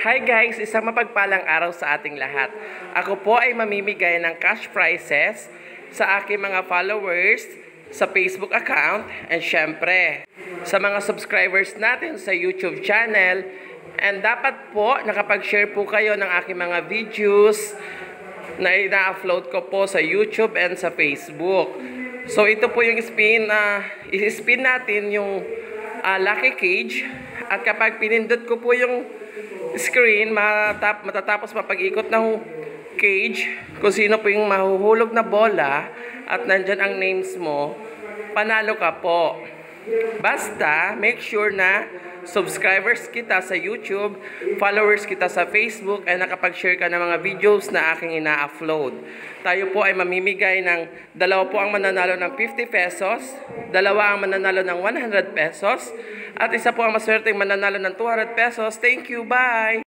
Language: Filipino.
Hi guys! Isang mapagpalang araw sa ating lahat. Ako po ay mamimigay ng cash prizes sa aking mga followers sa Facebook account and syempre sa mga subscribers natin sa YouTube channel. And dapat po nakapag-share po kayo ng aking mga videos na ina-upload ko po sa YouTube and sa Facebook. So ito po yung spin, i-spin natin yung lucky cage at kapag pinindot ko po yung screen, matatapos mapag-ikot ng cage kung sino po yung mahuhulog na bola at nandyan ang names mo, panalo ka po. Basta make sure na subscribers kita sa YouTube, followers kita sa Facebook, ay nakapag-share ka ng mga videos na aking ina-upload. Tayo po ay mamimigay ng dalawa po ang mananalo ng 50 pesos, dalawa ang mananalo ng 100 pesos, at isa po ang maswerteng mananalo ng 200 pesos. Thank you, bye!